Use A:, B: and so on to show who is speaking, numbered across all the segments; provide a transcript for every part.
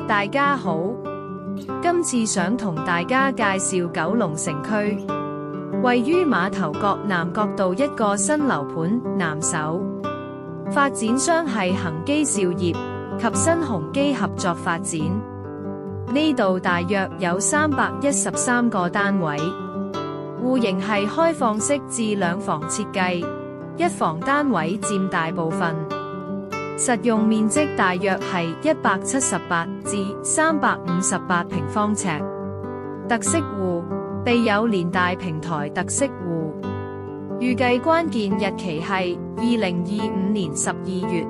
A: 大家好，今次想同大家介紹九龍城區，位於馬頭角南角道一個新樓盤南首，發展商係恒基兆業及新鴻基合作發展。呢度大約有313個單位，戶型係開放式至兩房設計，一房單位佔大部分，實用面積大約係178至358平方尺。特色戶備有連帶平台特色戶，預計關鍵日期係2025年12月。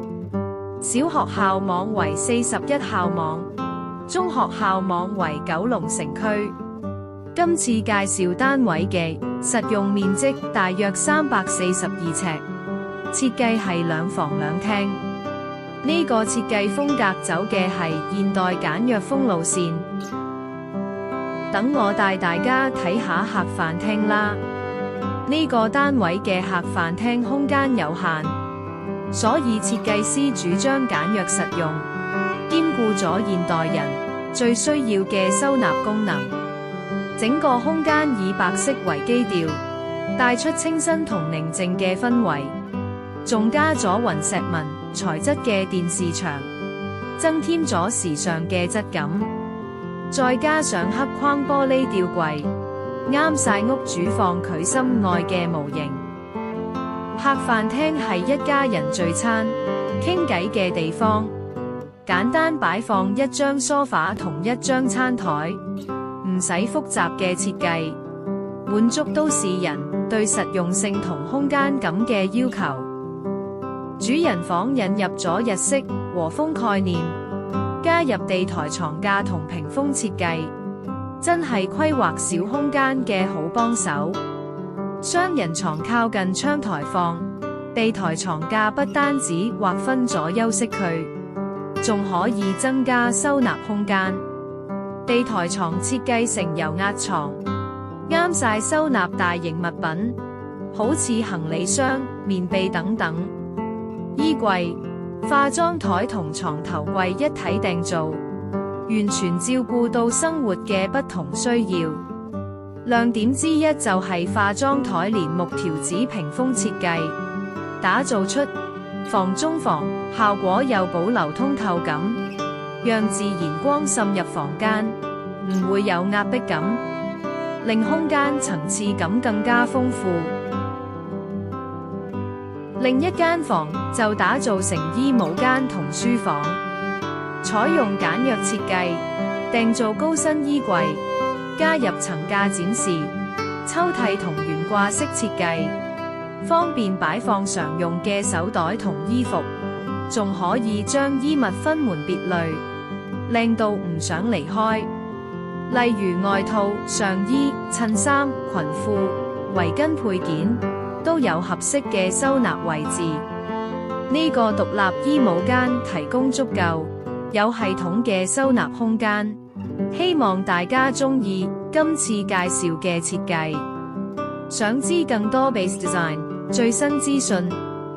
A: 小學校網為41校網，中學校網為九龍城區。今次介紹單位嘅實用面積大約342尺，設計係兩房兩廳。呢個設計風格走嘅係現代簡約風路線。等我帶大家睇下客飯廳啦。呢個單位嘅客飯廳空間有限，所以設計師主張簡約實用，兼顧咗現代人最需要嘅收納功能。整個空間以白色為基調，帶出清新同寧靜嘅氛圍，仲加咗雲石紋材質嘅電視牆，增添咗時尚嘅質感。再加上黑框玻璃吊櫃，啱晒屋主放佢心愛嘅模型。客飯廳係一家人聚餐、傾偈嘅地方，簡單擺放一張梳化同一張餐台，唔使複雜嘅設計，滿足都市人對實用性同空間感嘅要求。主人房引入咗日式和風概念，加入地台床架同屏風設計，真係規劃小空間嘅好幫手。雙人床靠近窗台放，地台床架不單止劃分咗休息區，仲可以增加收納空間。地台床設計成油壓床，啱晒收納大型物品，好似行李箱、棉被等等。衣櫃、化妝台同床頭櫃一體訂造，完全照顧到生活嘅不同需要。亮點之一就係化妝台連木條子屏風設計，打造出房中房效果，又保留通透感，讓自然光滲入房間，唔會有壓迫感，令空間層次感更加豐富。另一間房就打造成衣帽間同書房，採用簡約設計，訂造高身衣櫃，加入層架展示、抽屜同懸掛式設計，方便擺放常用嘅手袋同衣服，仲可以將衣物分門別類，靚到唔想離開。例如外套、上衣、襯衫、裙褲、圍巾配件，都有合適嘅收納位置。呢個獨立衣帽間提供足夠、有系統嘅收納空間。希望大家鍾意今次介紹嘅設計。想知更多 Base Design 最新資訊，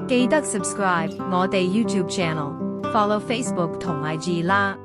A: 記得 subscribe 我哋 YouTube Channel，follow Facebook 同 IG 啦。